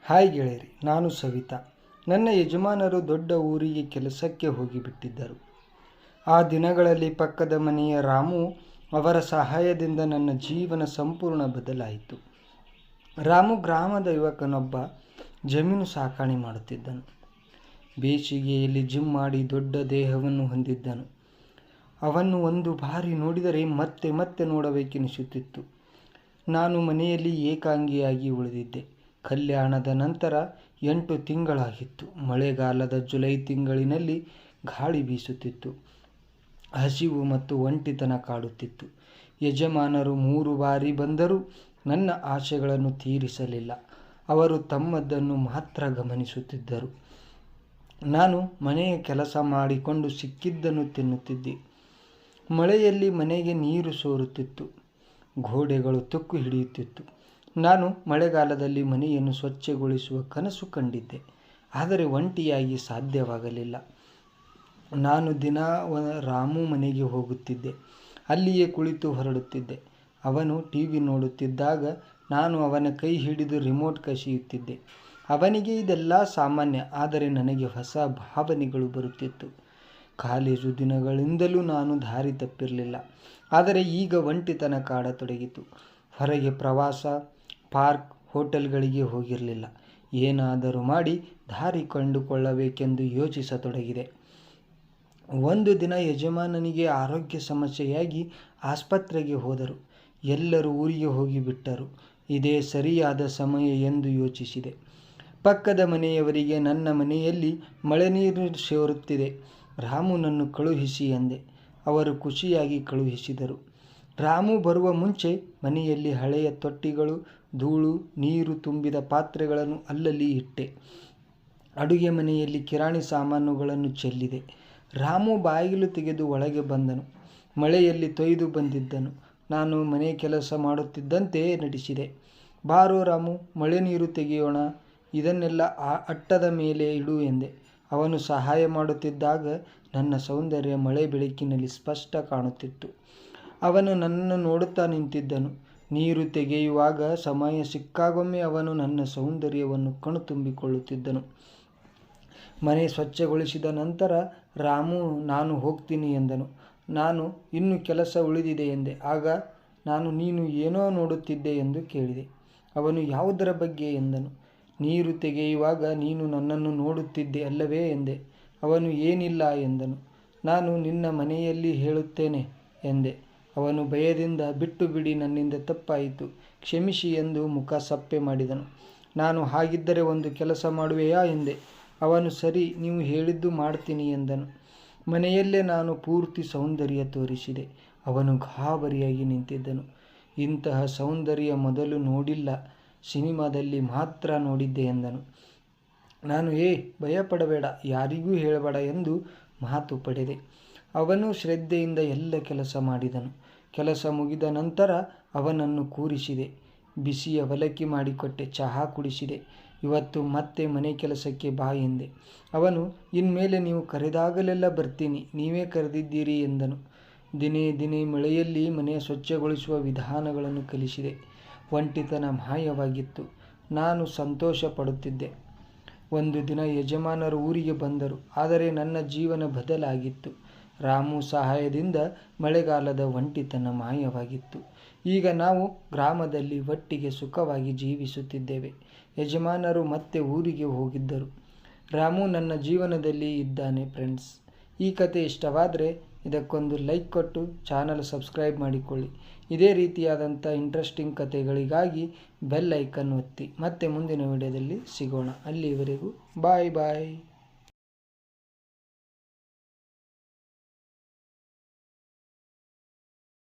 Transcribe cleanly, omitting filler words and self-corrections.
Hi ಗೆಳೆಯರಿ, ನಾನು ಸವಿತಾ. ನನ್ನ ಯಜಮಾನರು ದೊಡ್ಡ ಊರಿಗೆ ಕೆಲಸಕ್ಕೆ ಹೋಗಿಬಿಟ್ಟಿದ್ದರು. ಆ ದಿನಗಳಲ್ಲಿ ಪಕ್ಕದ ಮನೆಯ ರಾಮು ಅವರ ಸಹಾಯದಿಂದ ನನ್ನ ಜೀವನ ಸಂಪೂರ್ಣ ಬದಲಾಯಿತು. ರಾಮು ಗ್ರಾಮದ ಯುವಕನೊಬ್ಬ. ಜಮೀನು ಸಾಕಾಣೆ ಮಾಡುತ್ತಿದ್ದನು. ಬೇಸಿಗೆಯಲ್ಲಿ ಜಿಮ್ ಮಾಡಿ ದೊಡ್ಡ ದೇಹವನ್ನು ಹೊಂದಿದ್ದನು. ಅವನ್ನು ಒಂದು ಬಾರಿ ನೋಡಿದರೆ ಮತ್ತೆ ಮತ್ತೆ ನೋಡಬೇಕೆನಿಸುತ್ತಿತ್ತು. ನಾನು ಮನೆಯಲ್ಲಿ ಏಕಾಂಗಿಯಾಗಿ ಉಳಿದಿದ್ದೆ. ಕಲ್ಯಾಣದ ನಂತರ 8 ತಿಂಗಳಾಗಿತ್ತು. ಮಳೆಗಾಲದ ಜುಲೈ ತಿಂಗಳಿನಲ್ಲಿ ಗಾಳಿ ಬೀಸುತ್ತಿತ್ತು. ಹಸಿವು ಮತ್ತು ಒಂಟಿತನ ಕಾಡುತ್ತಿತ್ತು. ಯಜಮಾನರು 3 ಬಾರಿ ಬಂದರೂ ನನ್ನ ಆಶೆಗಳನ್ನು ತೀರಿಸಲಿಲ್ಲ. ಅವರು ತಮ್ಮದನ್ನು ಮಾತ್ರ ಗಮನಿಸುತ್ತಿದ್ದರು. ನಾನು ಮನೆಯ ಕೆಲಸ ಮಾಡಿಕೊಂಡು ಸಿಕ್ಕಿದ್ದನ್ನು ತಿನ್ನುತ್ತಿದ್ದೆ. ಮಳೆಯಲ್ಲಿ ಮನೆಗೆ ನೀರು ಸೋರುತ್ತಿತ್ತು. ಗೋಡೆಗಳು ತುಕ್ಕು ಹಿಡಿಯುತ್ತಿತ್ತು. ನಾನು ಮಳೆಗಾಲದಲ್ಲಿ ಮನೆಯನ್ನು ಸ್ವಚ್ಛಗೊಳಿಸುವ ಕನಸು ಕಂಡಿದ್ದೆ. ಆದರೆ ಒಂಟಿಯಾಗಿ ಸಾಧ್ಯವಾಗಲಿಲ್ಲ. ನಾನು ದಿನ ರಾಮು ಮನೆಗೆ ಹೋಗುತ್ತಿದ್ದೆ. ಅಲ್ಲಿಯೇ ಕುಳಿತು ಹೊರಡುತ್ತಿದ್ದೆ. ಅವನು ಟಿವಿ ನೋಡುತ್ತಿದ್ದಾಗ ನಾನು ಅವನ ಕೈ ಹಿಡಿದು ರಿಮೋಟ್ ಕಸಿಯುತ್ತಿದ್ದೆ. ಅವನಿಗೆ ಇದೆಲ್ಲ ಸಾಮಾನ್ಯ, ಆದರೆ ನನಗೆ ಹೊಸ ಭಾವನೆಗಳು ಬರುತ್ತಿತ್ತು. ಕಾಲೇಜು ದಿನಗಳಿಂದಲೂ ನಾನು ದಾರಿ ತಪ್ಪಿರಲಿಲ್ಲ. ಆದರೆ ಈಗ ಒಂಟಿತನ ಕಾಡತೊಡಗಿತು. ಹೊರಗೆ ಪ್ರವಾಸ, ಪಾರ್ಕ್, ಹೋಟೆಲ್ಗಳಿಗೆ ಹೋಗಿರಲಿಲ್ಲ. ಏನಾದರೂ ಮಾಡಿ ದಾರಿ ಕಂಡುಕೊಳ್ಳಬೇಕೆಂದು ಯೋಚಿಸತೊಡಗಿದೆ. ಒಂದು ದಿನ ಯಜಮಾನನಿಗೆ ಆರೋಗ್ಯ ಸಮಸ್ಯೆಯಾಗಿ ಆಸ್ಪತ್ರೆಗೆ ಹೋದರು. ಎಲ್ಲರೂ ಊರಿಗೆ ಹೋಗಿಬಿಟ್ಟರು. ಇದೇ ಸರಿಯಾದ ಸಮಯ ಎಂದು ಯೋಚಿಸಿದೆ. ಪಕ್ಕದ ಮನೆಯವರಿಗೆ ನನ್ನ ಮನೆಯಲ್ಲಿ ಮಳೆ ನೀರು ಸೋರುತ್ತಿದೆ, ರಾಮುನನ್ನು ಕಳುಹಿಸಿ ಎಂದೆ. ಅವರು ಖುಷಿಯಾಗಿ ಕಳುಹಿಸಿದರು. ರಾಮು ಬರುವ ಮುಂಚೆ ಮನೆಯಲ್ಲಿ ಹಳೆಯ ತೊಟ್ಟಿಗಳು, ಧೂಳು, ನೀರು ತುಂಬಿದ ಪಾತ್ರೆಗಳನ್ನು ಅಲ್ಲಲ್ಲಿ ಇಟ್ಟೆ. ಅಡುಗೆ ಮನೆಯಲ್ಲಿ ಕಿರಾಣಿ ಸಾಮಾನುಗಳನ್ನು ಚೆಲ್ಲಿದೆ. ರಾಮು ಬಾಗಿಲು ತೆಗೆದು ಒಳಗೆ ಬಂದನು. ಮಳೆಯಲ್ಲಿ ತೊಯ್ದು ಬಂದಿದ್ದನು. ನಾನು ಮನೆ ಕೆಲಸ ಮಾಡುತ್ತಿದ್ದಂತೆ ನಟಿಸಿದೆ. ಬಾರೋ ರಾಮು, ಮಳೆ ನೀರು ತೆಗೆಯೋಣ, ಇದನ್ನೆಲ್ಲ ಅಟ್ಟದ ಮೇಲೆ ಇಡು ಎಂದೆ. ಅವನು ಸಹಾಯ ಮಾಡುತ್ತಿದ್ದಾಗ ನನ್ನ ಸೌಂದರ್ಯ ಮಳೆ ಬೆಳಕಿನಲ್ಲಿ ಸ್ಪಷ್ಟ ಕಾಣುತ್ತಿತ್ತು. ಅವನು ನನ್ನನ್ನು ನೋಡುತ್ತಾ ನಿಂತಿದ್ದನು. ನೀರು ತೆಗೆಯುವಾಗ ಸಮಯ ಸಿಕ್ಕಾಗೊಮ್ಮೆ ಅವನು ನನ್ನ ಸೌಂದರ್ಯವನ್ನು ಕಣ್ತುಂಬಿಕೊಳ್ಳುತ್ತಿದ್ದನು. ಮನೆ ಸ್ವಚ್ಛಗೊಳಿಸಿದ ನಂತರ ರಾಮು, ನಾನು ಹೋಗ್ತೀನಿ ಎಂದನು. ನಾನು, ಇನ್ನೂ ಕೆಲಸ ಉಳಿದಿದೆ ಎಂದೆ. ಆಗ ನಾನು, ನೀನು ಏನೋ ನೋಡುತ್ತಿದ್ದೆ ಎಂದು ಕೇಳಿದೆ. ಅವನು, ಯಾವುದರ ಬಗ್ಗೆ ಎಂದನು. ನೀರು ತೆಗೆಯುವಾಗ ನೀನು ನನ್ನನ್ನು ನೋಡುತ್ತಿದ್ದೆ ಅಲ್ಲವೇ ಎಂದೆ. ಅವನು, ಏನಿಲ್ಲ ಎಂದನು. ನಾನು ನಿನ್ನ ಮನೆಯಲ್ಲಿ ಹೇಳುತ್ತೇನೆ ಎಂದೆ. ಅವನು ಭಯದಿಂದ, ಬಿಟ್ಟು ಬಿಡಿ, ನನ್ನಿಂದ ತಪ್ಪಾಯಿತು, ಕ್ಷಮಿಸಿ ಎಂದು ಮುಖ ಸಪ್ಪೆ ಮಾಡಿದನು. ನಾನು, ಹಾಗಿದ್ದರೆ ಒಂದು ಕೆಲಸ ಮಾಡುವೆಯಾ ಎಂದೆ. ಅವನು, ಸರಿ, ನೀವು ಹೇಳಿದ್ದು ಮಾಡ್ತೀನಿ ಎಂದನು. ಮನೆಯಲ್ಲೇ ನಾನು ಪೂರ್ತಿ ಸೌಂದರ್ಯ ತೋರಿಸಿದೆ. ಅವನು ಗಾಬರಿಯಾಗಿ ನಿಂತಿದ್ದನು. ಇಂತಹ ಸೌಂದರ್ಯ ಮೊದಲು ನೋಡಿಲ್ಲ, ಸಿನಿಮಾದಲ್ಲಿ ಮಾತ್ರ ನೋಡಿದ್ದೆ ಎಂದನು. ನಾನು, ಭಯಪಡಬೇಡ, ಯಾರಿಗೂ ಹೇಳಬೇಡ ಎಂದು ಮಾತು ಪಡೆದೆ. ಅವನು ಶ್ರದ್ಧೆಯಿಂದ ಎಲ್ಲ ಕೆಲಸ ಮಾಡಿದನು. ಕೆಲಸ ಮುಗಿದ ನಂತರ ಅವನನ್ನು ಕೂರಿಸಿದೆ. ಬಿಸಿ ಅವಲಕ್ಕಿ ಮಾಡಿಕೊಟ್ಟೆ, ಚಹಾ ಕುಡಿಸಿದೆ. ಇವತ್ತು ಮತ್ತೆ ಮನೆ ಕೆಲಸಕ್ಕೆ ಬಾ ಎಂದೆ. ಅವನು, ಇನ್ಮೇಲೆ ನೀವು ಕರೆದಾಗಲೆಲ್ಲ ಬರ್ತೀನಿ, ನೀವೇ ಕರೆದಿದ್ದೀರಿ ಎಂದನು. ದಿನೇ ದಿನೇ ಮಳೆಯಲ್ಲಿ ಮನೆ ಸ್ವಚ್ಛಗೊಳಿಸುವ ವಿಧಾನಗಳನ್ನು ಕಲಿಸಿದೆ. ಒಂಟಿತನ ಮಾಯವಾಗಿತ್ತು. ನಾನು ಸಂತೋಷ ಪಡುತ್ತಿದ್ದೆ. ಒಂದು ದಿನ ಯಜಮಾನರು ಊರಿಗೆ ಬಂದರು. ಆದರೆ ನನ್ನ ಜೀವನ ಬದಲಾಗಿತ್ತು. ರಾಮು ಸಹಾಯದಿಂದ ಮಳೆಗಾಲದ ಒಂಟಿತನ ಮಾಯವಾಗಿತ್ತು. ಈಗ ನಾವು ಗ್ರಾಮದಲ್ಲಿ ಒಟ್ಟಿಗೆ ಸುಖವಾಗಿ ಜೀವಿಸುತ್ತಿದ್ದೇವೆ. ಯಜಮಾನರು ಮತ್ತೆ ಊರಿಗೆ ಹೋಗಿದ್ದರು. ರಾಮು ನನ್ನ ಜೀವನದಲ್ಲಿ ಇದ್ದಾನೆ ಫ್ರೆಂಡ್ಸ್. ಈ ಕತೆ ಇಷ್ಟವಾದರೆ ಇದಕ್ಕೊಂದು ಲೈಕ್ ಕೊಟ್ಟು ಚಾನಲ್ ಸಬ್ಸ್ಕ್ರೈಬ್ ಮಾಡಿಕೊಳ್ಳಿ. ಇದೇ ರೀತಿಯಾದಂಥ ಇಂಟ್ರೆಸ್ಟಿಂಗ್ ಕತೆಗಳಿಗಾಗಿ ಬೆಲ್ ಐಕನ್ ಒತ್ತಿ. ಮತ್ತೆ ಮುಂದಿನ ವಿಡಿಯೋದಲ್ಲಿ ಸಿಗೋಣ. ಅಲ್ಲಿವರೆಗೂ ಬಾಯ್ ಬಾಯ್.